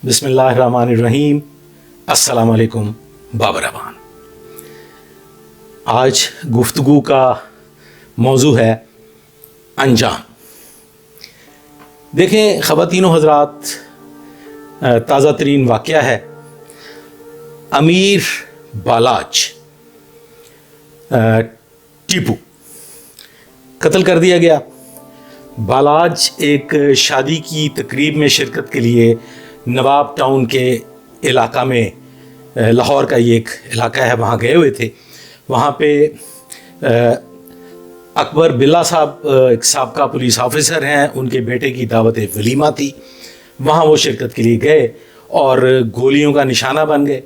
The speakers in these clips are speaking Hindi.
बिस्मिल्लाहिर्रहमानिर्रहीम। अस्सलाम वालेकुम बाबर अवान। आज गुफ्तगू का मौजू है अंजाम। देखें ख़वातीनो हज़रात, ताज़ा तरीन वाक़या है। अमीर बालाज टीपू कत्ल कर दिया गया। बालाज एक शादी की तकरीब में शिरकत के लिए नवाब टाउन के इलाका में, लाहौर का ये एक इलाका है, वहाँ गए हुए थे। वहाँ पे अकबर बिल्ला साहब एक साबका पुलिस ऑफिसर हैं, उनके बेटे की दावत वलीमा थी। वहाँ वो शिरकत के लिए गए और गोलियों का निशाना बन गए।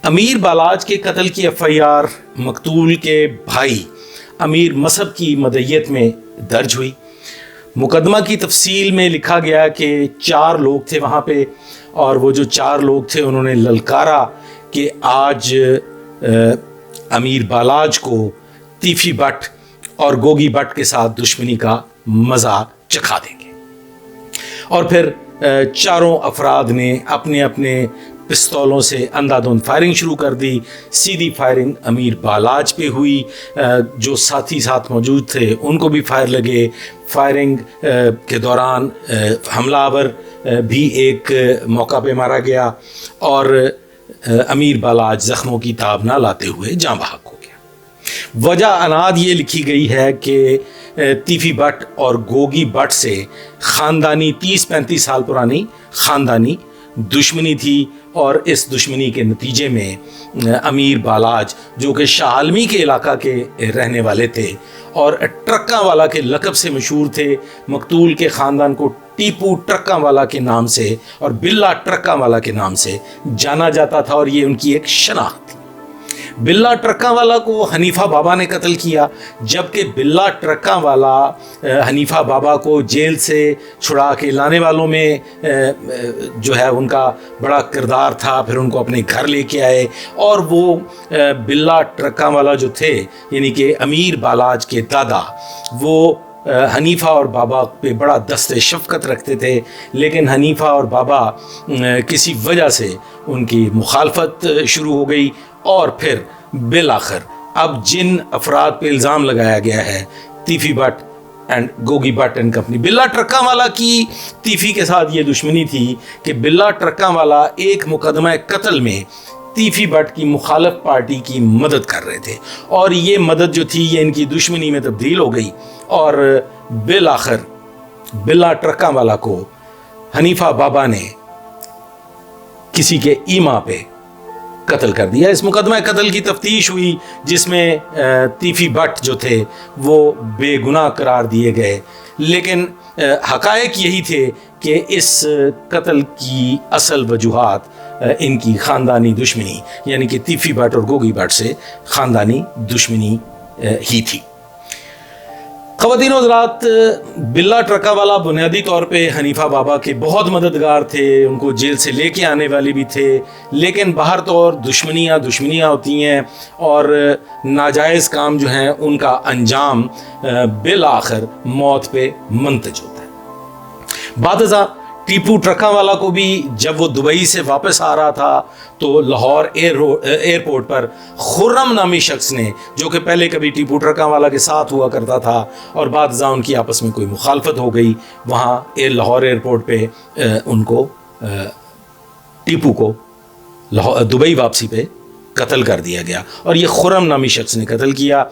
अमीर बालाज के कत्ल की FIR मकतूल के भाई अमीर मसहब की मदय्यत में दर्ज हुई। मुकदमा की तफसील में लिखा गया कि 4 लोग थे वहाँ पे, और वो जो 4 लोग थे उन्होंने ललकारा कि आज अमीर बालाज को तीफी भट्ट और गोगी भट्ट के साथ दुश्मनी का मजाक चखा देंगे। और फिर चारों अफराद ने अपने अपने पिस्तौलों से अंधाधुंध फायरिंग शुरू कर दी। सीधी फायरिंग अमीर बालाज पे हुई। जो साथी साथ मौजूद थे उनको भी फायर लगे। फायरिंग के दौरान हमलावर भी एक मौका पे मारा गया और अमीर बालाज जख्मों की ताब ना लाते हुए जाँ बहक हो गया। वजह अनाद ये लिखी गई है कि तीफी भट्ट और गोगी भट्ट से ख़ानदानी 30-35 साल पुरानी ख़ानदानी दुश्मनी थी, और इस दुश्मनी के नतीजे में अमीर बालाज, जो कि शाह आलमी के इलाका के रहने वाले थे और ट्रक्का वाला के लक़ब से मशहूर थे, मकतूल के ख़ानदान को टीपू ट्रक्का वाला के नाम से और बिल्ला ट्रक्का वाला के नाम से जाना जाता था, और ये उनकी एक शनाख्त थी। बिल्ला ट्रक्का वाला को हनीफा बाबा ने कत्ल किया, जबकि बिल्ला ट्रक्का वाला हनीफा बाबा को जेल से छुड़ा के लाने वालों में जो है उनका बड़ा किरदार था। फिर उनको अपने घर लेके आए, और वो बिल्ला ट्रक्का वाला जो थे, यानी कि अमीर बालाज के दादा, वो हनीफा और बाबा पे बड़ा दस्ते शफ़क़त रखते थे। लेकिन हनीफा और बाबा किसी वजह से उनकी मुखालफत शुरू हो गई, और फिर बिल आखिर अब जिन अफराद पे इल्ज़ाम लगाया गया है, तीफी Bhatt and Gogi Bhatt and company, बिल्ला ट्रक्का वाला की तीफी के साथ ये दुश्मनी थी कि बिल्ला ट्रक्का वाला एक मुकदमा कत्ल में तीफी भट्ट की मुखालफ पार्टी की मदद कर रहे थे, और ये मदद जो थी ये इनकी दुश्मनी में तब्दील हो गई, और बिल आखिर बिल्ला ट्रक्का वाला को हनीफा बाबा ने किसी के ईमा पे कत्ल कर दिया। इस मुकदमा कत्ल की तफ्तीश हुई, जिसमें तीफी भट्ट जो थे वो बेगुनाह करार दिए गए। लेकिन हकायक यही थे कि इस कत्ल की असल वजूहात इनकी ख़ानदानी दुश्मनी, यानी कि तीफी भट्ट और गोगी भट्ट से ख़ानदानी दुश्मनी ही थी। ख़वातीनो हज़रात, बिल्ला ट्रक्का वाला बुनियादी तौर पे हनीफा बाबा के बहुत मददगार थे, उनको जेल से लेके आने वाले भी थे। लेकिन बाहर तौर दुश्मनियाँ होती हैं, और नाजायज़ काम जो हैं उनका अंजाम बिल आखिर मौत पे मुंतज होता है। बादज़ा टीपू ट्रक्का वाला को भी जब वो दुबई से वापस आ रहा था, तो लाहौर एयरपोर्ट पर खुर्रम नामी शख्स ने, जो कि पहले कभी टीपू ट्रक्का वाला के साथ हुआ करता था, और बाद उनकी आपस में कोई मुखालफत हो गई, वहाँ लाहौर एयरपोर्ट पे उनको टीपू को दुबई वापसी पे कत्ल कर दिया गया, और ये खुर्रम नामी शख्स ने कत्ल किया।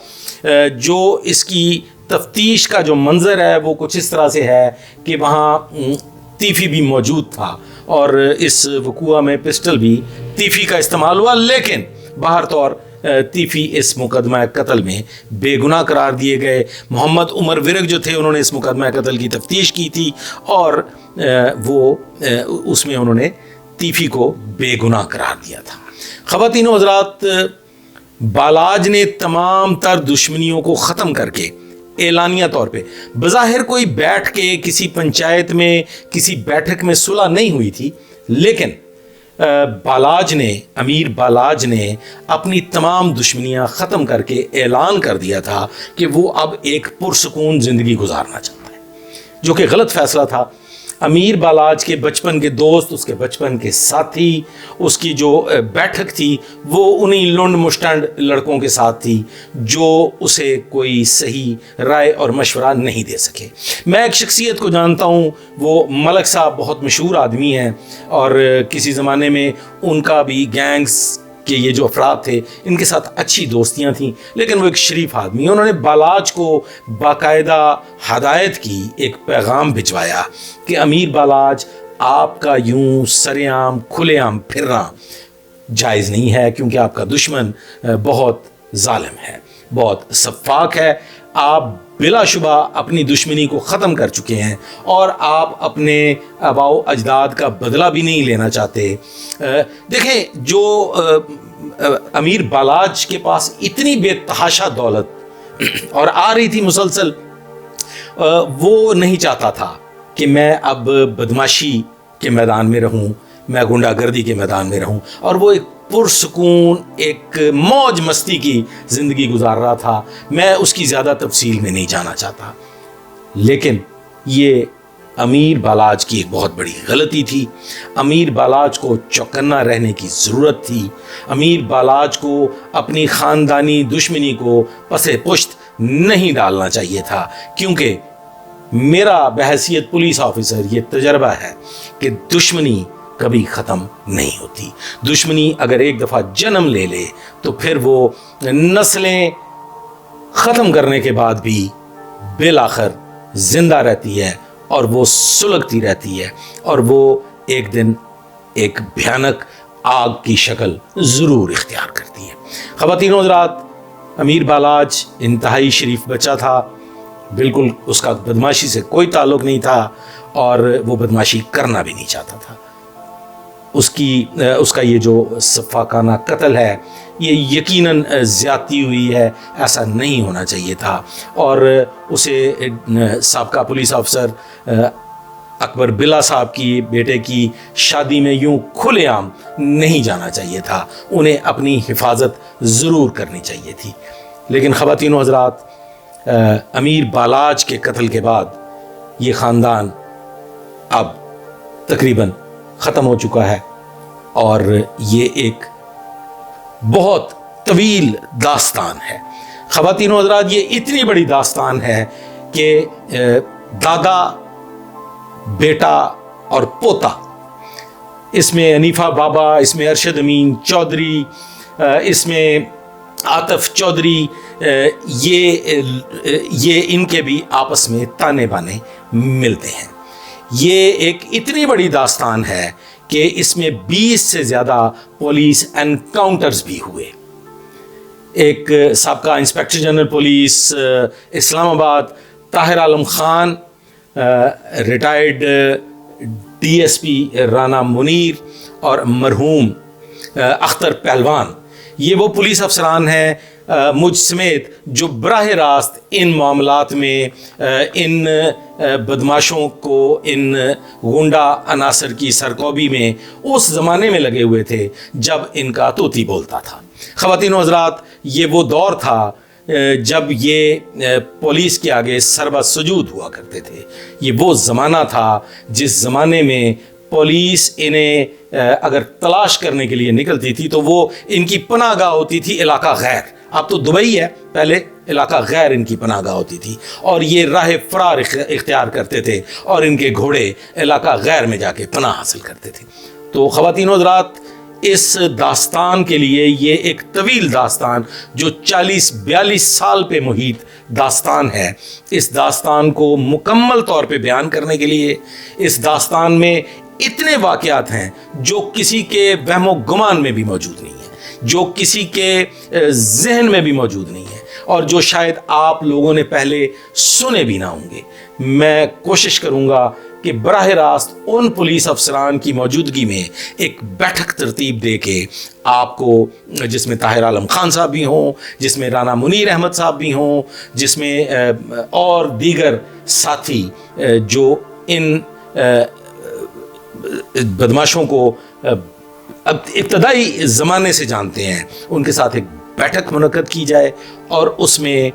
जो इसकी तफ्तीश का जो मंजर है वो कुछ इस तरह से है कि वहाँ तीफी भी मौजूद था, और इस वक़ूआ में पिस्टल भी तीफी का इस्तेमाल हुआ। लेकिन बाहर तौर तीफी इस मुकदमा कत्ल में बेगुनाह करार दिए गए। मोहम्मद उमर विरक जो थे, उन्होंने इस मुकदमा कत्ल की तफ्तीश की थी, और वो उसमें उन्होंने तीफी को बेगुनाह करार दिया था। ख़वातीनो हज़रात, बालाज ने तमाम तर दुश्मनियों को ख़त्म करके एलानिया तौर पे, बज़ाहिर कोई बैठ के किसी पंचायत में किसी बैठक में सुलह नहीं हुई थी, लेकिन अमीर बालाज ने अपनी तमाम दुश्मनियां ख़त्म करके ऐलान कर दिया था कि वो अब एक पुरसुकून ज़िंदगी गुजारना चाहता है, जो कि गलत फ़ैसला था। अमीर बालाज के बचपन के दोस्त, उसके बचपन के साथी, उसकी जो बैठक थी वो उन्हीं लुंड मुश्तंड लड़कों के साथ थी जो उसे कोई सही राय और मशवरा नहीं दे सके। मैं एक शख्सियत को जानता हूँ, वो मलक साहब बहुत मशहूर आदमी हैं और किसी ज़माने में उनका भी गैंग्स कि ये जो अफराद थे इनके साथ अच्छी दोस्तियां थीं, लेकिन वो एक शरीफ आदमी। उन्होंने बालाज को बाकायदा हदायत की, एक पैगाम भिजवाया कि अमीर बालाज, आपका यूं सरेआम खुलेआम फिरना जायज़ नहीं है, क्योंकि आपका दुश्मन बहुत जालिम है, बहुत सफ़ाक है। आप बिलाशुबा अपनी दुश्मनी को ख़त्म कर चुके हैं और आप अपने आबाओ अजदाद का बदला भी नहीं लेना चाहते। देखें, जो अमीर बालाज के पास इतनी बेतहाशा दौलत और आ रही थी मुसलसल, वो नहीं चाहता था कि मैं अब बदमाशी के मैदान में रहूं, मैं गुंडागर्दी के मैदान में रहूं, और वो एक पुरसकून, एक मौज मस्ती की ज़िंदगी गुजार रहा था। मैं उसकी ज़्यादा तफसील में नहीं जाना चाहता, लेकिन ये अमीर बालाज की एक बहुत बड़ी गलती थी। अमीर बालाज को चौकन्ना रहने की ज़रूरत थी। अमीर बालाज को अपनी ख़ानदानी दुश्मनी को पसे पुश्त नहीं डालना चाहिए था, क्योंकि मेरा बहैसियत पुलिस ऑफिसर ये तजर्बा है कि दुश्मनी कभी ख़त्म नहीं होती। दुश्मनी अगर एक दफ़ा जन्म ले ले तो फिर वो नस्लें ख़त्म करने के बाद भी बिलाखिर जिंदा रहती है और वो सुलगती रहती है, और वो एक दिन एक भयानक आग की शक्ल ज़रूर इख्तियार करती है। ख़वातीन हज़रात, अमीर बालाज इंतहाई शरीफ बच्चा था, बिल्कुल उसका बदमाशी से कोई ताल्लुक़ नहीं था और वो बदमाशी करना भी नहीं चाहता था। उसका ये जो सफ़ाकाना कत्ल है ये यकीनन ज़्यादती हुई है, ऐसा नहीं होना चाहिए था, और उसे साबका पुलिस अफसर अकबर बिला साहब की बेटे की शादी में यूं खुलेआम नहीं जाना चाहिए था। उन्हें अपनी हिफाजत ज़रूर करनी चाहिए थी। लेकिन ख़वातीन हज़रात, अमीर बालाज के कत्ल के बाद ये ख़ानदान अब तकरीबन ख़त्म हो चुका है और ये एक बहुत तवील दास्तान है। ख़वातीन व हज़रात, ये इतनी बड़ी दास्तान है कि दादा, बेटा और पोता, इसमें अनीफा बाबा, इसमें अरशद अमीन चौधरी, इसमें आतिफ चौधरी, ये इनके भी आपस में ताने बाने मिलते हैं। ये एक इतनी बड़ी दास्तान है कि इसमें 20 से ज़्यादा पुलिस एनकाउंटर्स भी हुए। एक साबका inspector general police Islamabad Tahir Alam Khan, retired DSP Rana Munir और मरहूम अख्तर पहलवान, ये वो पुलिस अफसरान हैं मुझ समेत जो बराह रास्त इन मामलात में इन बदमाशों को, इन गुंडा अनासर की सरकौबी में उस ज़माने में लगे हुए थे जब इनका तूती बोलता था। ख़वातीन व हज़रात, ये वो दौर था जब ये पुलिस के आगे सरबा सुजूद हुआ करते थे। ये वो ज़माना था जिस ज़माने में पुलिस इन्हें अगर तलाश करने के लिए निकलती थी तो वो इनकी पनाहगाह होती थी इलाका गैर। अब तो दुबई है, पहले इलाका गैर इनकी पनाहगाह होती थी और ये राह फरार इख्तियार करते थे और इनके घोड़े इलाका गैर में जाके पनाह हासिल करते थे। तो ख़वातीन व हज़रात, इस दास्तान के लिए ये एक तवील दास्तान जो 40-42 साल पे मुहित दास्तान है, इस दास्तान को मुकम्मल तौर पे बयान करने के लिए इस दास्तान में इतने वाक़यात हैं जो किसी के वहमो गुमान में भी मौजूद नहीं है, जो किसी के जहन में भी मौजूद नहीं है और जो शायद आप लोगों ने पहले सुने भी ना होंगे। मैं कोशिश करूँगा कि बराह रास्त उन पुलिस अफसरान की मौजूदगी में एक बैठक तरतीब दे के आपको, जिसमें ताहिर आलम खान साहब भी हों, जिसमें राना मुनीर अहमद साहब भी हों, जिसमें और दीगर साथी जो इन बदमाशों को अब इब्तदाई ज़माने से जानते हैं, उनके साथ एक बैठक मुनक्कद की जाए और उसमें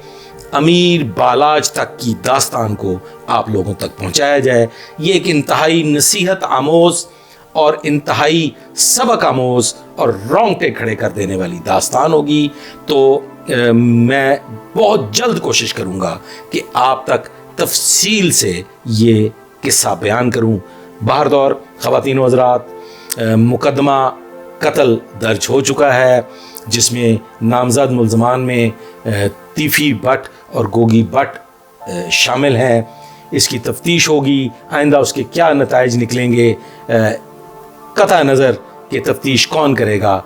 अमीर बालाज तक की दास्तान को आप लोगों तक पहुंचाया जाए। ये एक इंतहाई नसीहत आमोज और इंतहाई सबक आमोज और रोंगटे खड़े कर देने वाली दास्तान होगी। तो मैं बहुत जल्द कोशिश करूंगा कि आप तक तफसील से ये किस्सा बयान करूं। बहरदौर ख़वातीन व हज़रात, मुकदमा कत्ल दर्ज हो चुका है, जिसमें नामजद मुल्ज़मान में तीफ़ी भट्ट और गोगी भट्ट शामिल हैं। इसकी तफ्तीश होगी, आइंदा उसके क्या नताइज निकलेंगे, कता नज़र कि तफ्तीश कौन करेगा।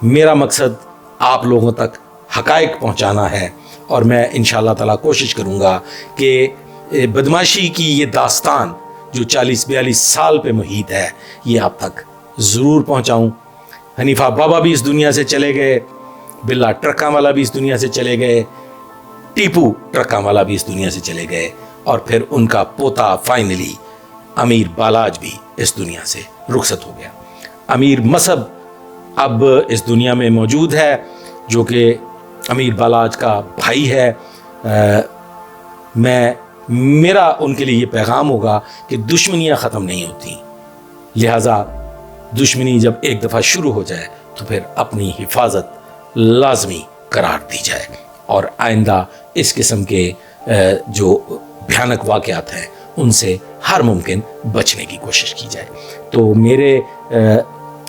मेरा मकसद आप लोगों तक हक़ाइक़ पहुँचाना है और मैं इंशाअल्लाह ताला कोशिश करूँगा कि बदमाशी की ये दास्तान जो 40-42 साल पे मुहीत है, ये आप तक ज़रूर पहुँचाऊँ। हनीफा बाबा भी इस दुनिया से चले गए, बिल्ला ट्रक्का वाला भी इस दुनिया से चले गए, टीपू ट्रक्का वाला भी इस दुनिया से चले गए, और फिर उनका पोता फाइनली अमीर बालाज भी इस दुनिया से रुखसत हो गया। अमीर मसब अब इस दुनिया में मौजूद है, जो कि अमीर बालाज का भाई है। मेरा उनके लिए ये पैगाम होगा कि दुश्मनियाँ ख़त्म नहीं होती, लिहाजा दुश्मनी जब एक दफ़ा शुरू हो जाए तो फिर अपनी हिफाजत लाजमी करार दी जाए और आइंदा इस किस्म के जो भयानक वाक़यात हैं उनसे हर मुमकिन बचने की कोशिश की जाए। तो मेरे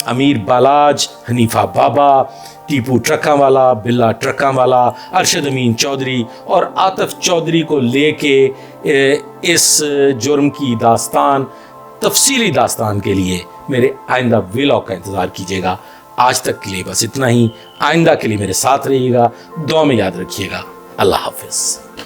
अमीर बालाज, हनीफा बाबा, टीपू ट्रक्का वाला, बिल्ला ट्रक्का वाला, अरशद अमीन चौधरी और आतिफ चौधरी को लेके इस जुर्म की दास्तान, तफसीली दास्तान के लिए मेरे आइंदा व्लॉग का इंतज़ार कीजिएगा। आज तक के लिए बस इतना ही। आइंदा के लिए मेरे साथ रहिएगा, दुआ में याद रखिएगा। अल्लाह हाफिज़।